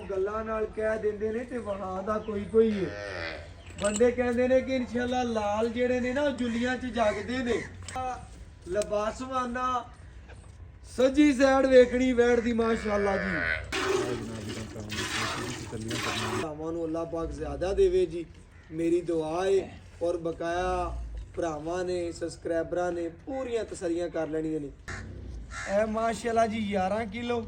लोग गल्लां नाल कह देंदे ने ते वहां दा कोई कोई है। बंदे कहते ने कि इंशाअल्लाह लाल जेड़े ने ना जुलियां च जागदे ने। लबासवाना सजी साइड वेखनी वैड़ दी माशाअल्लाह जी। भरावां अल्लाह पाक ज्यादा देवे जी, मेरी दुआ है। और बकाया भरावां ने सबसक्राइबरां ने पूरियां तसलियां कर लैणियां ने। ए माशाअल्लाह जी 11 किलो।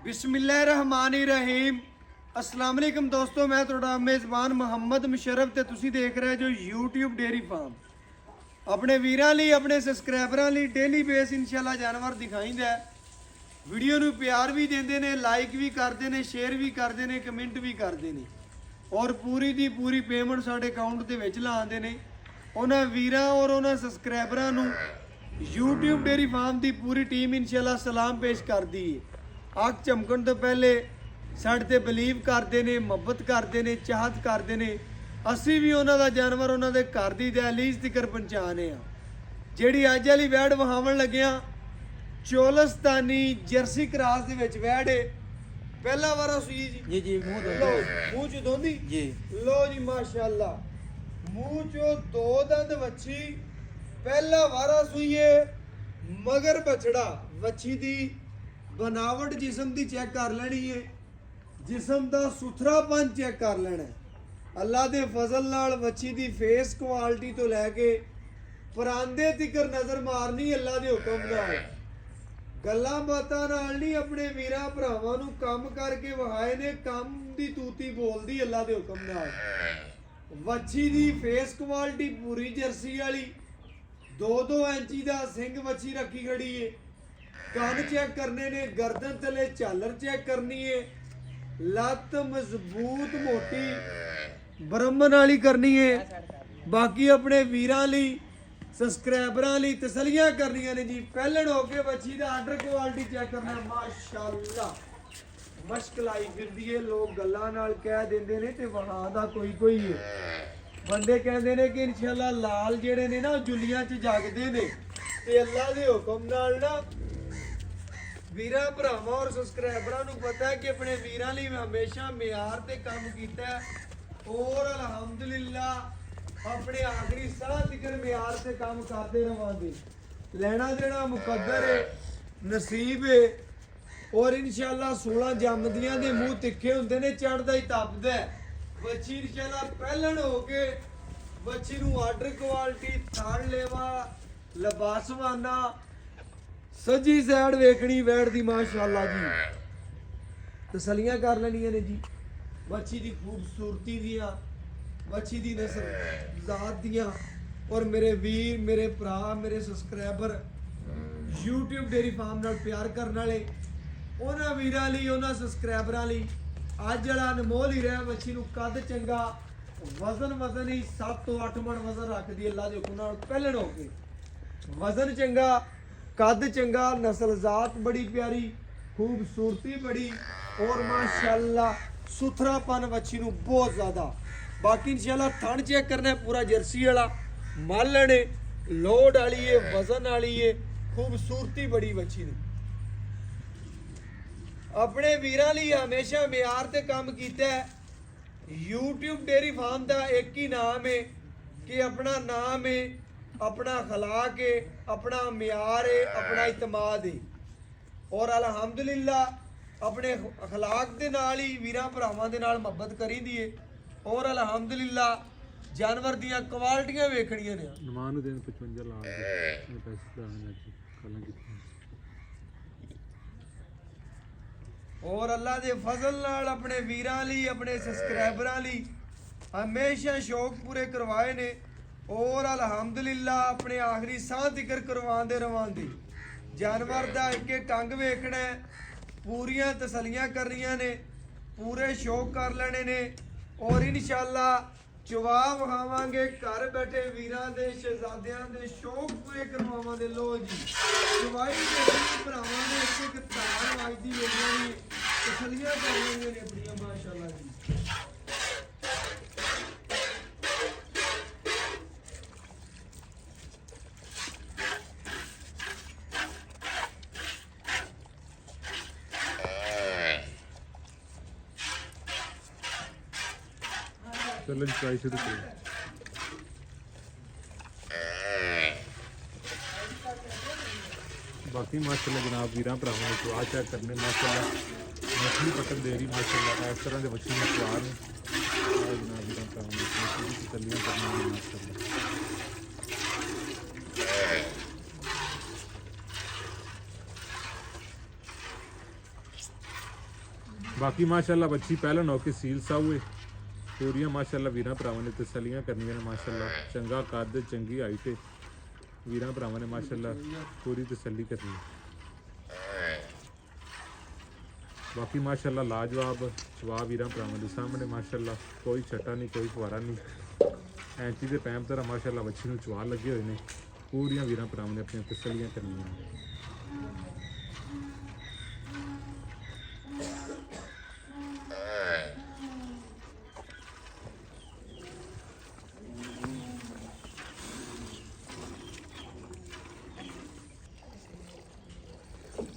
बिस्मिल्लाहिर्रहमानिर्रहीम। अस्सलाम वालेकुम दोस्तों, मैं तुहाडा मेज़बान मुहम्मद मुशर्रफ ते तुसीं देख रहे जो यूट्यूब डेयरी फार्म। अपने वीरां लई अपने सबसक्राइबरां लई डेली बेस इंशाअल्लाह जानवर दिखाईंदा है। वीडियो नूं प्यार भी देंदे ने, लाइक भी करदे ने, शेयर भी करदे ने, कमेंट भी करदे ने और पूरी दी पूरी पेमेंट साडे अकाउंट दे विच लांदे ने। उन्हां वीरां और उन्हां सबसक्राइबरां नूं यूट्यूब डेयरी फार्म की पूरी टीम इंशाअल्लाह सलाम पेश करती है। अख झमकण तो पहले साडे ते बिलीव करते हैं, मुहब्बत करते हैं, चाहत करते हैं। असी भी उन्हों का जानवर उन्होंने घर की दहलीज तिकर पहुँचाने जिहड़ी अज वाली वैड़ वहावन लगे चोलस्तानी जर्सी क्रास दे विच वैड़ है। पहला वारा सुई जी जी मूँह च दोंदी जी। लो जी माशाअल्लाह मूँह चो दो दंद वच्छी पहला वारा सुईए। मगर बछड़ा वच्छी दी बनावट जिसम की चेक कर लेनी है, जिसम का सुथरापन चेक कर लेना है। अल्लाह के फजल नाल वच्छी दी फेस क्वालिटी तो लैके परांदे तिकर नज़र मारनी अल्लाह के हुक्म नाल। गल्लां बातां नाल नहीं, अपने वीरां भरावां नूं काम करके वहाए ने। काम दी तूती बोलदी अल्लाह के हुक्म नाल। वच्छी दी फेस क्वालिटी पूरी जर्सी वाली 2-2 इंची का सिंग वच्छी रखी खड़ी है। कान चेक करने ने, गर्दन तले झालर चेक करनी है, लत्त मजबूत मोटी ब्रह्मन वाली करनी है। बाकी अपने वीरां लई सबसक्राइबरां लई तसलियां करनियां ने जी। पहलन होके बच्ची दा आर्डर क्वालिटी चेक करना। माशाअल्लाह मश्क लाई फिरदी है। लोग गल्लां नाल कह देंदे ने ते वहां दा कोई कोई है। बंदे कहते ने कि इंशाअल्लाह लाल जेड़े ने ना जुलियां च जागदे ने ते अल्लाह दे हुक्म नाल ना वीरां भरावां और सबसक्राइबरां नूं पता है कि अपने वीरां लई मैं हमेशा म्यार ते काम कीता है और अल्हम्दुलिल्लाह अपने आखिरी साह तिकर म्यार ते काम करते रहांगे। लेना देना मुकद्दर है, नसीब है। और इंशाअल्लाह 16 जमदियां दे मूँह तिखे हुंदे ने, चढ़दा ही तपदा है। बच्ची इंशाअल्लाह पहलन हो के बच्ची नूं आर्डर क्वालिटी थान लेवा लबासवाना सजी साइड वेखनी वैड़ दी माशाअल्लाह जी। तसलियां कर लैनियां ने जी बच्ची दी खूबसूरती दियां, बच्ची दी नस्ल जात दियां। और मेरे वीर, मेरे भरा, मेरे सबसक्राइबर यूट्यूब डेयरी फार्म नाल प्यार करने वाले उन्हां वीरां लई, उन्हां सबसक्राइबरां लई अज वाला अनमोल ही रहा। बच्ची नूं कद चंगा, वजन ही 7 ਤੋਂ 8 मन वजन रखदी अल्लाह दे हुक्म नाल। पहलन हो के वजन चंगा, कद चंगा, नस्ल जात बड़ी प्यारी, खूबसूरती बड़ी और माशाअल्लाह सुथरापन बच्ची नूं बहुत ज़्यादा। बाकी इंशाअल्लाह थन चेक करना है पूरा जर्सी वाला मालन है, लोड वाली है, वजन वाली है, खूबसूरती बड़ी बच्ची नूं। अपने वीरां लई हमेशा म्यार ते काम कीता है। यूट्यूब डेयरी फार्म का एक ही नाम है कि अपना नाम है, अपना अखलाक है, अपना म्यार है, अपना इतमाद है। और अल्हम्दुलिल्लाह अपने अखलाक के नाल ही वीरां भरावां दे नाल मुहब्बत करी दी है। और अल्हम्दुलिल्लाह जानवर दियां क्वालिटियां वेखणियां ने। नमान दिन 55 लाख पैसे लाने लगी कलां की। और अल्लाह के फजल नाल अपने वीरां लई, अपने सबसक्राइबरां लई हमेशा शौक पूरे करवाए ने। और अल्हम्दुलिल्लाह अपने आखिरी साह तिकर करवाते रवांदे। जानवर का एक एक टंग वेखना है, पूरियां तसलियां करनियां ने, पूरे शौक कर लेने ने। और इंशाअल्लाह चवा विखावांगे घर बैठे वीरां दे, शहजादियां दे शौक पूरे करवावांगे। लो जी चवाई भरावां ने एक एक धार वाजदी वेखनी, तसलियां कर लेंगे ने अपनियां माशाअल्लाह जी। चलो जी ट्राई शुरू करो। बाकी माशाल्लाह जनाब वीरां भरावां ने स्वाद चेक करने माशाल्लाह मछली पकड़ दे रही माशाल्लाह इस तरह के मछली में स्वाद ने जनाब वीरां भरावां ने पूरी तसल्लियां करनी माशाल्लाह। बाकी माशाल्लाह बच्ची पहले नौके सील सा हुए पूरियां माशाल्लाह वीरां भरावां ने तसल्लियां करनियां ने माशाल्लाह चंगा कद चंगी हाइट वीरां भरावां ने माशाल्लाह पूरी तसल्ली करनी। बाकी माशाल्लाह लाजवाब जवाब वीरां भरावां दे सामने माशाल्लाह कोई छट्टा नहीं कोई फुआरा नहीं ऐंची दे पैम तरह माशाल्लाह बच्ची नूं चवा लगे हुए ने पूरियां वीरां भरावां ने अपनी तसल्लियां करनियां।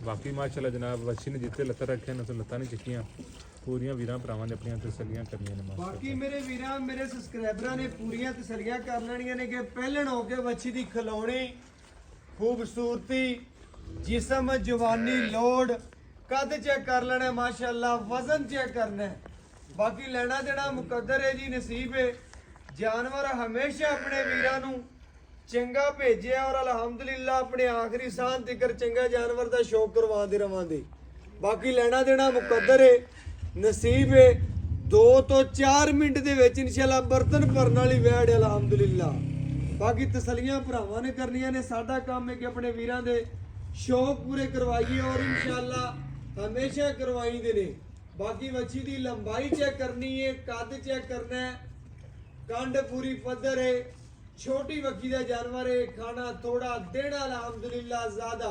बाकी माशाल्लाह जनाब बच्ची ने जितने लत्तां रखे ने तो लत्तां नहीं चुकियां पूरियां वीरां भरावां ने अपनी तसल्लियां करनियां ने ਬਾਕੀ ਮੇਰੇ ਵੀਰਾਂ ਮੇਰੇ ਸਬਸਕ੍ਰਾਈਬਰਾਂ ਨੇ ਪੂਰੀਆਂ ਤਸੱਲੀਆਂ ਕਰ ਲੈਣੀਆਂ ਨੇ ਕਿ ਪਹਿਲਣ ਹੋ ਕੇ ਬੱਚੀ ਦੀ ਖਿਲਾਉਣੀ ਖੂਬਸੂਰਤੀ ਜਿਸਮ ਜਵਾਨੀ ਲੋੜ ਕੱਦ ਚੈੱਕ ਕਰ ਲੈਣਾ ਮਾਸ਼ਾਅੱਲਾ ਵਜ਼ਨ ਚੈੱਕ ਕਰਨਾ ਹੈ। ਬਾਕੀ ਲੈਣਾ ਦੇਣਾ ਮੁਕੱਦਰ ਹੈ ਜੀ ਨਸੀਬ ਹੈ। ਜਾਨਵਰ ਹਮੇਸ਼ਾ ਆਪਣੇ ਵੀਰਾਂ ਨੂੰ ਚੰਗਾ ਭੇਜਿਆ ਔਰ ਅਲਹਮਦੁਲਿਲਾ ਆਪਣੇ ਆਖਰੀ ਸਾਹ ਤੱਕ ਚੰਗਾ ਜਾਨਵਰ ਦਾ ਸ਼ੌਕ ਕਰਵਾਉਂਦੇ ਰਵਾਂਦੇ। ਬਾਕੀ ਲੈਣਾ ਦੇਣਾ ਮੁਕੱਦਰ ਹੈ ਨਸੀਬ ਹੈ 2 ਤੋਂ 4 ਮਿੰਟ ਦੇ ਵਿੱਚ ਇਨਸ਼ਾਅੱਲਾ ਬਰਤਨ ਭਰਨ ਵਾਲੀ ਵੈੜ ਹੈ ਅਲਹਮਦੁਲਿਲਾ। ਬਾਕੀ ਤਸੱਲੀਆਂ ਭਰਾਵਾਂ ਨੇ ਕਰਨੀਆਂ ਨੇ ਸਾਡਾ ਕੰਮ ਹੈ ਕਿ ਆਪਣੇ ਵੀਰਾਂ ਦੇ ਸ਼ੌਕ ਪੂਰੇ ਕਰਵਾਈਏ ਔਰ ਇਨਸ਼ਾਅੱਲਾ ਹਮੇਸ਼ਾ ਕਰਵਾਈਦੇ ਨੇ। ਬਾਕੀ ਵੱਛੀ ਦੀ ਲੰਬਾਈ ਚੈੱਕ ਕਰਨੀ ਹੈ ਕੱਦ ਚੈੱਕ ਕਰਨਾ ਹੈ ਕੰਡ ਪੂਰੀ ਪੱਧਰ ਹੈ छोटी वक्की का जानवर है खाना थोड़ा देना अल्हम्दुलिल्लाह ज्यादा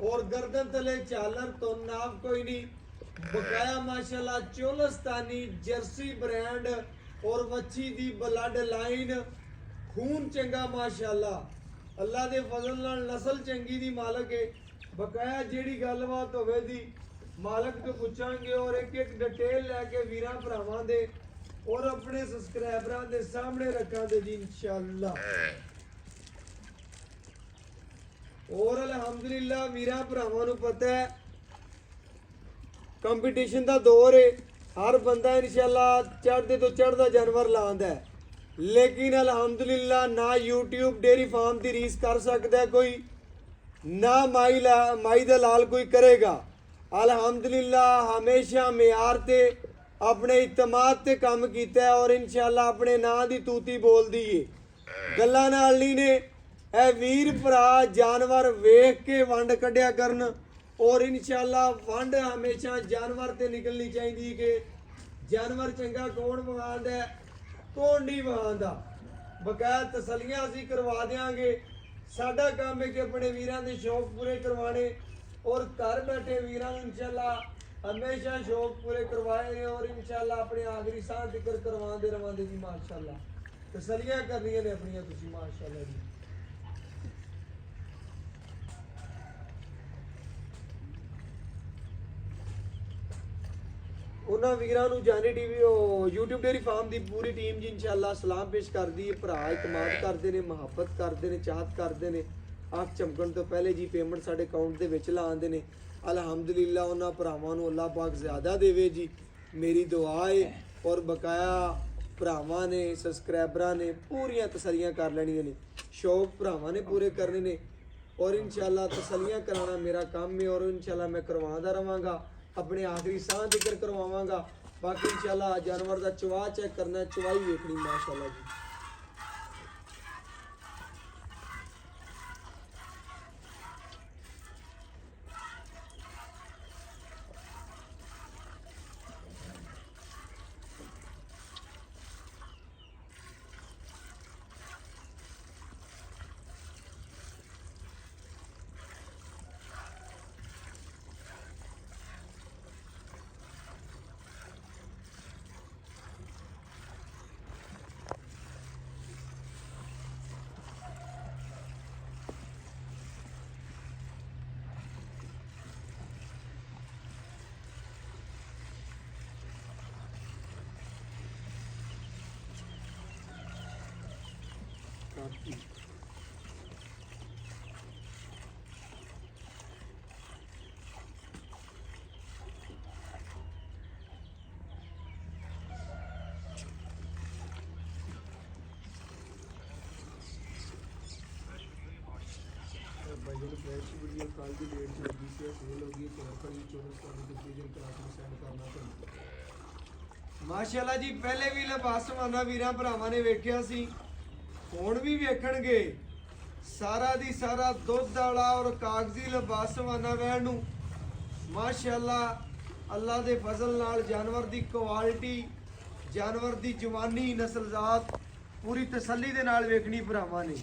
और गर्दन तले चालर तो नाम कोई नहीं बकाया माशाल्लाह चोलस्तानी जर्सी ब्रांड और वच्छी दी ब्लड लाइन खून चंगा माशाल्लाह अल्लाह दे फजल नाल नस्ल चंगी दी मालक है। बकाया जेड़ी गलबात होवे दी मालक तो पूछांगे और एक एक डिटेल लेके वीरां भरावां दे और अपने सब्सक्राइबਰਾਂ ਦੇ ਸਾਹਮਣੇ ਰੱਖਾਂਗੇ ਜੀ ਇਨਸ਼ਾਅੱਲਾ। और अल्हम्दुलिल्लाह ਵੀਰਾਂ ਭਰਾਵਾਂ ਨੂੰ ਪਤਾ ਹੈ ਕੰਪੀਟੀਸ਼ਨ ਦਾ ਦੌਰ ਹੈ ਹਰ ਬੰਦਾ ਇਨਸ਼ਾਅੱਲਾ ਚੜ੍ਹਦੇ ਤੋਂ ਚੜ੍ਹਦਾ ਜਾਨਵਰ ਲਾਉਂਦਾ ਹੈ ਲੇਕਿਨ ਅਲਹਮਦੁਲਿल्लाह ਨਾ YouTube ਡੇਰੀ ਫਾਰਮ ਦੀ ਰੀਸ ਕਰ ਸਕਦਾ ਕੋਈ ਨਾ ਮਾਈ ਦਾ ਲਾਲ ਕੋਈ ਕਰੇਗਾ। ਅਲਹਮਦੁਲਿल्लाह ਹਮੇਸ਼ਾ ਮਿਆਰ ਤੇ अपने इतमाद ते काम कीता है और इंशाअल्लाह अपने नां दी तूती बोल दी है गल्लां नाल नहीं ने ए वीर भरा जानवर वेख के वंड कढ़िया करन और इंशाअल्लाह वंड हमेशा जानवर ते निकलनी चाहिए कि जानवर चंगा कौन वहांदा है कौन नहीं वहांदा। बकाया तसलियां असीं करवा देंगे साडा काम है कि अपने वीरां दे शौक पूरे करवाने और घर बैठे वीरां नूं इंशाअल्लाह हमेशा शौक पूरे करवाए और इंशाअल्लाह अपने आखिरी सांस जिक्र करवाते रवांदे जी माशाअल्लाह तसलियां करनियां ने अपनी तुसी माशाअल्लाह जी। उन्हां वीरां नूं जानी टीवी YouTube डेयरी फार्म दी पूरी टीम जी इंशाअल्लाह सलाम पेश करदी है भरा इतमाद करदे ने मुहब्बत करदे ने चाहत करदे ने अख चमकण तो पहले जी पेमेंट साडे अकाउंट दे विच लांदे ने अल्हम्दुलिल्लाह उन्हां भरावां नूं अल्लाह पाक ज़्यादा देवे जी मेरी दुआ है। और बकाया भरावां ने सबसक्राइबरां ने पूरियां तसलियां कर लैणियां ने शौक भरावां ने पूरे करने ने और इंशाअल्लाह तसलियां कराना मेरा काम है और इंशाअल्लाह मैं करवांदा रवांगा अपने आखिरी साह जिक्र करवावांगा। बाकी इंशाअल्लाह जानवर दा चवा चेक करना चवाई वेखनी माशाअल्लाह जी। ਮਾਰਤੀ। भाई फ्रेश वीडियो कल की डेट से लगी थी, सेल हो गई 14 डिसीजन करा के सेंड करना तो माशाल्लाह जी। पहले भी ਲਿਬਾਸਵਾਨਾ ਵੀਰਾਂ ਭਰਾਵਾਂ ਨੇ ਵੇਖਿਆ ਸੀ, ਹੁਣ ਵੀ ਵੇਖਣਗੇ। ਸਾਰਾ ਦੀ ਸਾਰਾ ਦੁੱਧ ਵਾਲਾ ਔਰ ਕਾਗਜ਼ੀ ਲਿਬਾਸਵਾਨਾ ਵੈਣ ਨੂੰ ਮਾਸ਼ਾਅੱਲਾ ਅੱਲਾ ਦੇ ਫਜ਼ਲ ਨਾਲ ਜਾਨਵਰ ਦੀ ਕੁਆਲਿਟੀ, ਜਾਨਵਰ ਦੀ ਜਵਾਨੀ, ਨਸਲਜ਼ਾਤ ਪੂਰੀ ਤਸੱਲੀ ਦੇ ਨਾਲ ਵੇਖਣੀ ਭਰਾਵਾਂ ਨੇ।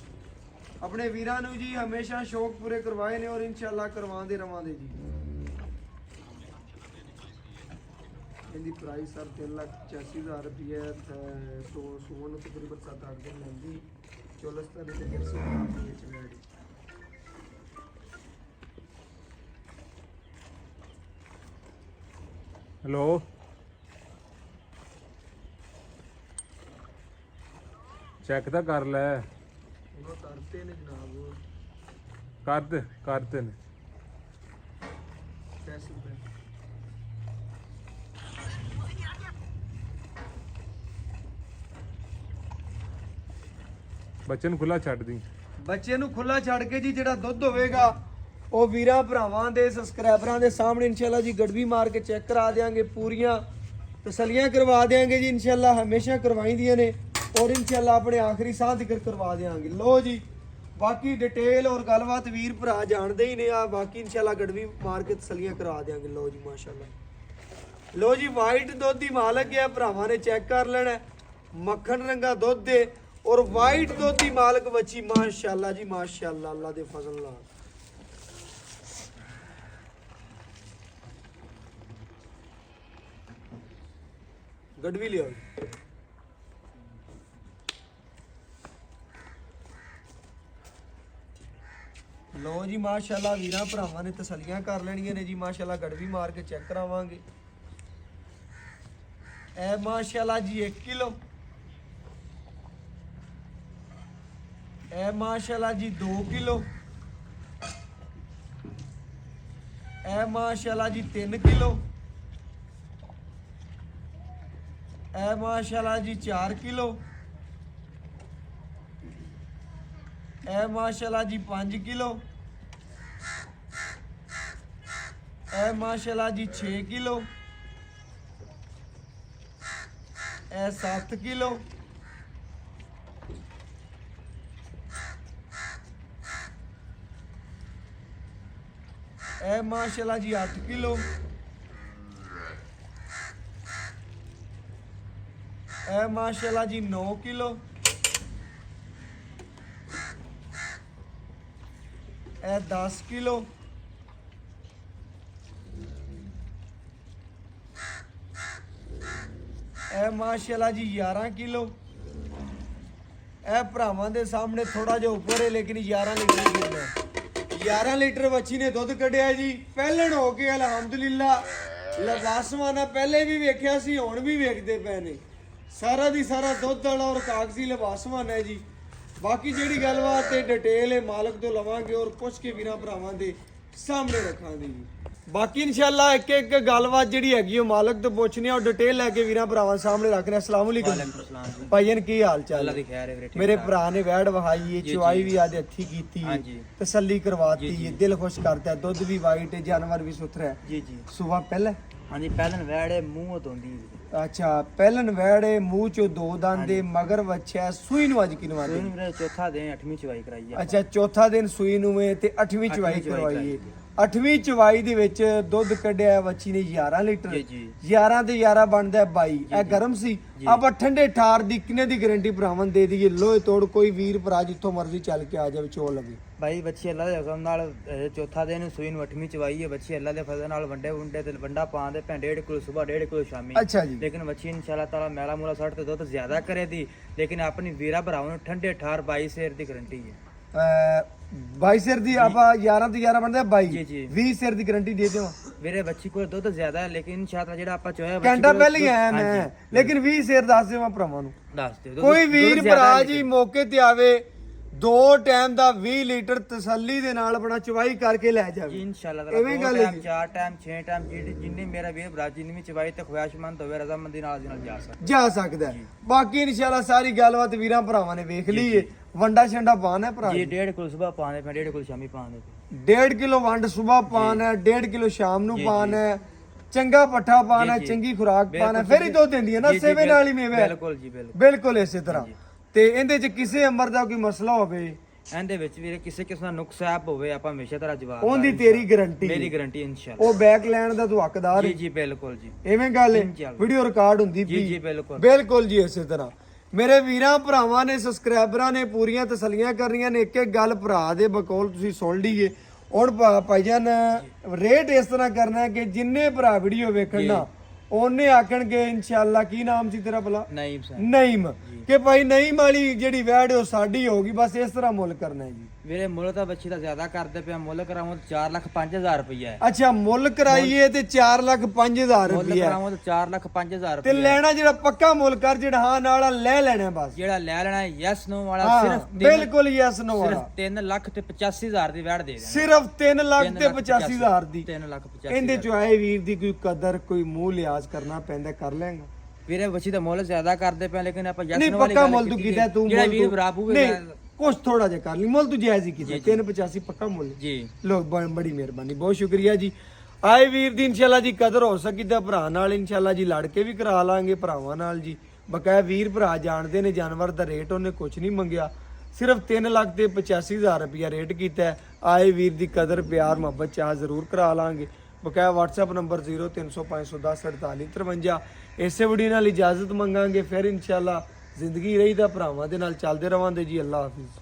ਆਪਣੇ ਵੀਰਾਂ ਨੂੰ ਜੀ ਹਮੇਸ਼ਾ ਸ਼ੌਕ ਪੂਰੇ ਕਰਵਾਏ ਨੇ ਔਰ ਇਨਸ਼ਾਅੱਲਾ ਕਰਵਾਉਂਦੇ ਰਵਾਂਗੇ ਜੀ। ਇਹਦੀ ਪ੍ਰਾਈਸ ਸਰ 3,85,000 ਰੁਪਏ ਤੋਂ ਸੋਨ ਤਕਰੀਬਨ 7-8 ਦਿਨ ਲੈਂਦੀ। ਚੋਲਸਤਾਨ ਦੇ ਜਰਸੀ ਦੇ ਵਿੱਚ ਵੈੜੀ। ਹੈਲੋ ਚੈੱਕ ਤਾਂ ਕਰ ਲੈ। ਉਹਨਾਂ ਕਰਤੇ ਨੇ ਜਨਾਬ, ਕਰਤੇ ਨੇ 10 ਰੁਪਏ। ਬੱਚੇ ਨੂੰ ਖੁੱਲਾ ਛੱਡ ਦੀ। ਬੱਚੇ ਨੂੰ ਖੁੱਲਾ ਛੱਡ ਕੇ ਜੀ ਜਿਹੜਾ ਦੁੱਧ ਹੋਵੇਗਾ ਉਹ ਵੀਰਾਂ ਭਰਾਵਾਂ ਦੇ ਸਬਸਕ੍ਰਾਈਬਰਾਂ ਦੇ ਸਾਹਮਣੇ ਇਨਸ਼ਾਅੱਲਾ ਜੀ ਗੜਵੀ ਮਾਰ ਕੇ ਚੈੱਕ ਕਰਾ ਦੇਾਂਗੇ, ਪੂਰੀਆਂ ਤਸੱਲੀਆਂ ਕਰਵਾ ਦੇਾਂਗੇ ਜੀ ਇਨਸ਼ਾਅੱਲਾ। ਹਮੇਸ਼ਾ ਕਰਵਾਈਆਂ ਨੇ ਔਰ ਇਨਸ਼ਾਅੱਲਾ ਆਪਣੇ ਆਖਰੀ ਸਾਹ ਤੱਕ ਕਰਵਾ ਦੇਾਂਗੇ। ਲੋ ਜੀ ਬਾਕੀ ਡਿਟੇਲ ਔਰ ਗੱਲਬਾਤ ਵੀਰ ਭਰਾ ਜਾਣਦੇ ਹੀ ਨੇ ਆ। ਬਾਕੀ ਇਨਸ਼ਾਅੱਲਾ ਗੜਵੀ ਮਾਰ ਕੇ ਤਸੱਲੀਆਂ ਕਰਾ ਦੇਾਂਗੇ। ਲੋ ਜੀ ਮਾਸ਼ਾਅੱਲਾ। ਲੋ ਜੀ ਵਾਈਟ ਦੁੱਧ ਦੀ ਮਾਲਕ ਹੈ, ਭਰਾਵਾਂ ਨੇ ਚੈੱਕ ਕਰ ਲੈਣਾ। ਮੱਖਣ ਰੰਗਾ ਦੁੱਧ ਦੇ ਔਰ ਵਾਈਟ ਦੁੱਧ ਦੀ ਮਾਲਕ ਬੱਚੀ ਮਾਸ਼ਾਅੱਲਾ ਜੀ ਮਾਸ਼ਾਅੱਲਾ ਅੱਲਾ ਦੇ ਫਜ਼ਲ ਨਾਲ। ਗੜਵੀ ਲਿਓ। ਲੋ ਜੀ ਮਾਸ਼ਾਅੱਲਾ ਵੀਰਾਂ ਭਰਾਵਾਂ ਨੇ ਤਸੱਲੀਆਂ ਕਰ ਲੈਣੀਆਂ ਨੇ ਜੀ ਮਾਸ਼ਾਅੱਲਾ। ਗੜਵੀ ਮਾਰ ਕੇ ਚੈੱਕ ਕਰਾਵਾਂਗੇ। ਇਹ ਮਾਸ਼ਾਅੱਲਾ ਜੀ 1 ਕਿਲੋ। ਇਹ ਮਾਸ਼ਾਅੱਲਾ ਜੀ 2 ਕਿਲੋ। ਇਹ ਮਾਸ਼ਾਅੱਲਾ ਜੀ 3 ਕਿਲੋ। ਇਹ ਮਾਸ਼ਾਅੱਲਾ ਜੀ 4 ਕਿਲੋ। ਇਹ ਮਾਸ਼ਾਅੱਲਾ ਜੀ 5 ਕਿਲੋ। ਇਹ ਮਾਸ਼ਾਅੱਲਾ ਜੀ 6 ਕਿਲੋ। ਇਹ 7 ਕਿਲੋ। ਇਹ ਮਾਸ਼ਾਅੱਲਾ ਜੀ 8 ਕਿਲੋ। ਇਹ ਮਾਸ਼ਾਅੱਲਾ ਜੀ 9 ਕਿਲੋ। ਇਹ 10 ਕਿਲੋ। ਇਹ ਮਾਸ਼ਾਅੱਲਾ ਜੀ 11 ਕਿਲੋ। ਇਹ ਭਰਾਵਾਂ ਦੇ ਸਾਹਮਣੇ ਥੋੜਾ ਜਿਹਾ ਉੱਪਰ ਹੈ ਲੇਕਿਨ 11 ਲੀਟਰ ਕਿੰਨਾ 11 ਲੀਟਰ ਬੱਚੀ ਨੇ ਦੁੱਧ ਕੱਢਿਆ ਜੀ। ਪਹਿਲਣ ਹੋ ਕੇ ਅਲਹਮਦੁਲਿਲਾ। ਲਿਬਾਸਵਾਨਾ ਪਹਿਲੇ ਵੀ ਵੇਖਿਆ ਸੀ, ਹੁਣ ਵੀ ਵੇਖਦੇ ਪਏ ਨੇ। ਸਾਰਾ ਦੀ ਸਾਰਾ ਦੁੱਧ ਵਾਲਾ ਔਰ ਕਾਗਜ਼ੀ ਲਿਬਾਸਵਾਨਾ ਹੈ ਜੀ। ਬਾਕੀ ਜਿਹੜੀ ਗੱਲਬਾਤ ਤੇ ਡਿਟੇਲ ਹੈ ਮਾਲਕ ਤੋਂ ਲਵਾਂਗੇ ਔਰ ਪੁੱਛ ਕੇ ਵੀਰਾਂ ਭਰਾਵਾਂ ਦੇ ਸਾਹਮਣੇ ਰੱਖਾਂਗੇ ਜੀ। ਬਾਕੀ ਇਨਸ਼ਾਅੱਲਾ ਇੱਕ ਇੱਕ ਗੱਲਬਾਤ ਜਿਹੜੀ ਹੈਗੀ ਉਹ ਮਾਲਕ ਤੋਂ ਪੁੱਛਣੀ ਆ ਔਰ ਡਿਟੇਲ ਲੈ ਕੇ ਵੀਰਾਂ ਭਰਾਵਾਂ ਸਾਹਮਣੇ ਰੱਖਣੇ। ਅਸਲਾਮ ਅਲੈਕੁਮ ਭਾਈਆਂ, ਕੀ ਹਾਲ ਚਾਲ ਹੈ? ਮੇਰੇ ਭਰਾ ਨੇ ਵੈੜ ਵਹਾਈ ਹੈ, ਚਵਾਈ ਵੀ ਆਦੇ ਹੱਥੀ ਕੀਤੀ ਹੈ, ਤਸੱਲੀ ਕਰਵਾਤੀ ਹੈ, ਦਿਲ ਖੁਸ਼ ਕਰਤਾ ਹੈ। ਦੁੱਧ ਵੀ ਵਾਈਟ ਹੈ, ਜਾਨਵਰ ਵੀ ਸੁਥਰਾ ਹੈ ਜੀ ਜੀ। ਸੁਬਾ ਪਹਿਲਾਂ ਹਾਂਜੀ ਪਹਿਲਨ ਵੈੜੇ ਮੂੰਹ ਧੋਂਦੀ। ਅੱਛਾ ਪਹਿਲਨ ਵੈੜੇ ਮੂੰਹ ਚੋਂ 2 ਦੰਦੇ ਮਗਰ ਵੱਛਿਆ। ਸੂਈ ਨੂੰ ਅੱਜ ਕਿਨਵਾ ਦੇ? ਮੇਰੇ ਚੌਥਾ ਦਿਨ 8ਵੀਂ ਚਵਾਈ ਕਰਾਈ ਹੈ। ਅੱਛਾ ਚੌਥਾ ਦਿਨ ਸੂਈ ਨੂੰ ਵੇ ਤੇ 8ਵੀਂ ਚਵਾਈ ਕਰਵਾਈ ਹੈ। 8ਵੀਂ ਚਵਾਈ ਦੇ ਵਿੱਚ ਦੁੱਧ ਕੱਢਿਆ ਬੱਚੀ ਨੇ 11 ਲੀਟਰ। 11 ਤੇ 11 ਬਣਦਾ 22। ਇਹ ਗਰਮ ਸੀ। ਆਪਾਂ ਠੰਡੇ ਠਾਰ ਦੀ ਕਿੰਨੇ ਦੀ ਗਾਰੰਟੀ ਭਰਾਵਾਂ ਦੇ ਦਈਏ? ਲੋਹੇ ਤੋੜ ਕੋਈ ਵੀਰ ਭਰਾ ਜਿੱਥੋਂ ਮਰਜ਼ੀ ਚੱਲ ਕੇ ਆ ਜਾਵੇ ਚੋ ਲਵੇ। ਭਾਈ ਬੱਚੀ ਅੱਲਾ ਦੇ ਹੁਕਮ ਨਾਲ ਚੌਥਾ ਦਿਨ ਸੂਈ ਨੂੰ 8ਵੀਂ ਚਵਾਈ ਹੈ। ਬੱਚੀ ਅੱਲਾ ਦੇ ਫਜ਼ਲ ਨਾਲ ਵੰਡੇ ਵੰਡੇ ਤੇ ਵੰਡਾ ਪਾਉਂਦੇ ਭੈਂ 1.5 ਕਿਲੋ ਸਵੇਰ 1.5 ਕਿਲੋ ਸ਼ਾਮੀ। ਅੱਛਾ ਜੀ। ਲੇਕਿਨ ਬੱਚੀ ਇਨਸ਼ਾਅੱਲਾ ਤਾਲਾ ਮੈਲਾ ਮੂਲਾ ਸੱਟ ਤੇ ਦੁੱਧ ਜ਼ਿਆਦਾ ਕਰੇ ਦੀ, ਲੇਕਿਨ ਆਪਣੀ ਵੀਰਾ ਭਰਾਵਾਂ ਨੂੰ ਠੰਡੇ ਠਾਰ 22 ਸ਼ੇਰ ਦੀ ਗਾਰੰਟੀ ਹੈ। 22 ਸਿਰ ਦੀ ਆਪਾਂ 11 ਤੇ 11 ਬਣਦਾ 22। ਜੀ ਜੀ 20 ਸਿਰ ਦੀ ਗਾਰੰਟੀ ਦੇ ਦਿਓ। ਵੀਰੇ ਬੱਚੀ ਕੋਲ ਦੁੱਧ ਜ਼ਿਆਦਾ ਹੈ, ਲੇਕਿਨ ਇਨਸ਼ਾਅੱਲਾ ਜਿਹੜਾ ਆਪਾਂ ਚੋਇਆ ਘੰਟਾ ਪਹਿਲਾਂ ਹੀ ਆਇਆ ਮੈਂ, ਲੇਕਿਨ 20 ਸਿਰ ਦੱਸ ਦੇਵਾਂ ਭਰਾਵਾਂ ਨੂੰ। ਦੱਸ ਦਿਓ ਕੋਈ ਵੀਰ ਭਰਾ ਜੀ ਮੌਕੇ ਤੇ ਆਵੇ 2 ਟਾਈਮ ਦਾ 20 ਲੀਟਰ ਤਸੱਲੀ ਦੇ ਨਾਲ ਆਪਣਾ ਚਵਾਈ ਕਰਕੇ ਲੈ ਜੀ ਜਾਵੇ। ਇਨਸ਼ਾਅੱਲਾ ਐਵੇਂ ਗੱਲ ਹੈ ਟਾਈਮ ਜੀ। 4 ਟਾਈਮ 6 ਟਾਈਮ ਜਿੰਨੀ ਮੇਰਾ ਵੀਰ ਭਰਾ ਜਿੰਨੀ ਵੀ ਚਵਾਈ ਤੇ ਖੁਆਇਸ਼ਮੰਦ ਹੋਵੇ ਰਜ਼ਾਮੰਦੀ ਨਾਲ ਦੀ ਨਾਲ ਜਾ ਸਕਦਾ। ਜਾ ਸਕਦਾ ਹੈ। ਬਾਕੀ ਇਨਸ਼ਾਅੱਲਾ ਸਾਰੀ ਗੱਲਬਾਤ ਵੀਰਾਂ ਭਰਾਵਾਂ ਨੇ ਵੇਖ ਲਈ ਏ। ਵੰਡਾ ਛੰਡਾ ਪਾਣਾ ਭਰਾ ਜੀ 1.5 ਕਿਲੋ ਸਵੇਰ ਪਾਉਂਦੇ ਪਏ 1.5 ਕਿਲੋ ਸ਼ਾਮੀ ਪਾਉਂਦੇ 1.5 ਕਿਲੋ ਵੰਡ ਸਵੇਰ ਪਾਣਾ 1.5 ਕਿਲੋ ਸ਼ਾਮ ਨੂੰ ਪਾਣਾ ਚੰਗਾ ਪੱਠਾ ਪਾਣਾ ਚੰਗੀ ਖੁਰਾਕ ਪਾਣਾ ਫਿਰ ਹੀ ਦੁੱਧ ਦਿੰਦੀ ਹੈ ਨਾ ਸੇਵੇ ਨਾਲ ਹੀ ਮੇਵੇ। ਬਿਲਕੁਲ ਜੀ ਬਿਲਕੁਲ ਬਿਲਕੁਲ ਇਸੇ ਤਰ੍ਹਾਂ। ਤੇ ਇਹਦੇ ਚ ਕਿਸੇ ਅੰਮਰ ਦਾ ਕੋਈ ਮਸਲਾ ਹੋਵੇ ਇਹਦੇ ਵਿੱਚ ਵੀਰੇ ਕਿਸੇ ਕਿਸਮ ਦਾ ਨੁਕਸਾਨ ਹੋਵੇ ਆਪਾਂ ਹਮੇਸ਼ਾ ਤੇਰਾ ਜਵਾਬ ਉਹਦੀ ਤੇਰੀ ਗਾਰੰਟੀ ਮੇਰੀ ਗਾਰੰਟੀ ਇਨਸ਼ਾਅੱਲਾ। ਉਹ ਬੈਕ ਲੈਣ ਦਾ ਤੂੰ ਹੱਕਦਾਰ ਜੀ ਹੈ। ਜੀ ਬਿਲਕੁਲ ਜੀ ਐਵੇਂ ਗੱਲ ਹੈ ਇਨਸ਼ਾਅੱਲਾ। ਵੀਡੀਓ ਰਿਕਾਰਡ ਹੁੰਦੀ ਜੀ ਜੀ ਬਿਲਕੁਲ ਬਿਲਕੁਲ ਜੀ ਇਸੇ ਤਰ੍ਹਾਂ। ਮੇਰੇ ਵੀਰਾਂ ਭਰਾਵਾਂ ਨੇ ਸਬਸਕ੍ਰਾਈਬਰਾਂ ਨੇ ਪੂਰੀਆਂ ਤਸੱਲੀਆਂ ਕਰਨੀਆਂ ਨੇ। ਇੱਕ ਇੱਕ ਗੱਲ ਭਰਾ ਦੇ ਬਕੌਲ ਤੁਸੀਂ ਸੁਣ ਲਈਏ। ਹੁਣ ਭਾਈਜਾਨ ਰੇਟ ਇਸ ਤਰ੍ਹਾਂ ਕਰਨਾ ਹੈ ਕਿ ਜਿੰਨੇ ਭਰਾ ਵੀਡੀਓ ਵੇਖਣ ਨਾ ਉਹਨੇ ਆਖਣਗੇ ਇਨਸ਼ਾਅੱਲਾ। ਕੀ ਨਾਮ ਸੀ ਤੇਰਾ ਭਲਾ? ਨਹੀਂ ਸਰ ਨਈਮ। ਕਿ ਭਾਈ ਨਈਮ ਵਾਲੀ ਜਿਹੜੀ ਵੈੜ ਉਹ ਸਾਡੀ ਹੋਗੀ। ਬਸ ਇਸ ਤਰ੍ਹਾਂ ਮੁੱਲ ਕਰਨਾ ਹੈ ਜੀ। ਵੀਰੇ ਮੁੱਲ ਤਾਂ ਬੱਚੀ ਦਾ ਜ਼ਿਆਦਾ ਕਰਦੇ ਪਿਆ ਮੁੱਲ ਕਰਾਵਾਂ ਤਾਂ 4,05,000 ਰੁਪਇਆ ਹੈ। ਅੱਛਾ ਮੁੱਲ ਕਰਾਈਏ ਤੇ 4,05,000 ਮੁੱਲ ਰੁਪਇਆ ਕਰਾਵਾਂ ਤਾਂ 4,05,000 ਤੇ ਰੁਪਇਆ। ਲੈਣਾ ਜਿਹੜਾ ਪੱਕਾ ਮੁੱਲ ਕਰ ਜਿਹੜਾ ਹਾਂ ਨਾਲ ਲੈ ਲੈਣਾ ਬਸ। ਜਿਹੜਾ ਲੈ ਲੈਣਾ ਯੈਸ ਨੋ ਵਾਲਾ ਹਾਂ ਸਿਰਫ ਬਿਲਕੁਲ ਯੈਸ ਨੋ ਵਾਲਾ ਸਿਰਫ 3,85,000 ਦੀ ਵੈੜ ਦੇ ਦੇਣਾ। ਸਿਰਫ 3,85,000 ਦੀ। 3,85,000 ਇਹਦੇ ਚ ਆਏ ਵੀਰ ਦੀ ਕੋਈ ਕਦਰ ਕੋਈ ਮੂੰਹ ਲਿਆਜ਼ ਕਰਨਾ ਪੈਂਦਾ ਕਰ ਲੈਂਗਾ। ਵੀਰੇ ਬੱਚੀ ਦਾ ਮੁੱਲ ਜ਼ਿਆਦਾ ਕਰਦੇ ਪਿਆ ਲੇਕਿਨ ਆਪਾਂ ਯੈਸ ਨਹੀਂ ਨੋ ਵਾਲੀ ਪੱਕਾ ਗੱਲ ਮੁੱਲ ਤੂੰ ਕੀਤੀ ਕੀਤਾ ਤੂੰ ਜਿਹੜਾ ਮੁੱਲ ਵੀਰ ਤੂੰ- ਬਰਾਬੂ ਨਹੀਂ ਕੁਛ ਥੋੜਾ ਜਿਹਾ ਕਰ ਲਈ ਮੁੱਲ ਤੂੰ ਜਾਇਜ਼ ਹੀ ਕੀਤਾ 385 ਪੱਕਾ ਮੁੱਲ। ਜੀ ਲੋਕ ਬੜੀ ਮਿਹਰਬਾਨੀ ਬਹੁਤ ਸ਼ੁਕਰੀਆ ਜੀ। ਆਏ ਵੀਰ ਦੀ ਇਨਸ਼ਾਅੱਲਾ ਜੀ ਕਦਰ ਹੋ ਸਕੀ ਤਾਂ ਭਰਾ ਨਾਲ ਇਨਸ਼ਾਅੱਲਾ ਜੀ ਲੜ ਕੇ ਵੀ ਕਰਾ ਲਾਂਗੇ ਭਰਾਵਾਂ ਨਾਲ ਜੀ। ਬਕਾਇਆ ਵੀਰ ਭਰਾ ਜਾਣਦੇ ਨੇ ਜਾਨਵਰ ਦਾ ਰੇਟ ਉਹਨੇ ਕੁਝ ਨਹੀਂ ਮੰਗਿਆ ਸਿਰਫ 3,85,000 ਰੁਪਇਆ ਰੇਟ ਕੀਤਾ ਹੈ। ਆਏ ਵੀਰ ਦੀ ਕਦਰ ਪਿਆਰ ਮੁਹੱਬਤ ਚਾਹ ਜ਼ਰੂਰ ਕਰਾ ਲਾਂਗੇ। ਬਕਾਇਆ WhatsApp ਨੰਬਰ 0300510453 ਇਸੇ ਵੀਡੀਓ ਨਾਲ ਇਜਾਜ਼ਤ ਮੰਗਾਂਗੇ। ਫਿਰ ਇਨਸ਼ਾਅੱਲਾ ਜ਼ਿੰਦਗੀ ਰਹੀ ਤਾਂ ਭਰਾਵਾਂ ਦੇ ਨਾਲ ਚੱਲਦੇ ਰਵਾਂਗੇ ਜੀ। ਅੱਲਾ ਹਾਫਿਜ਼।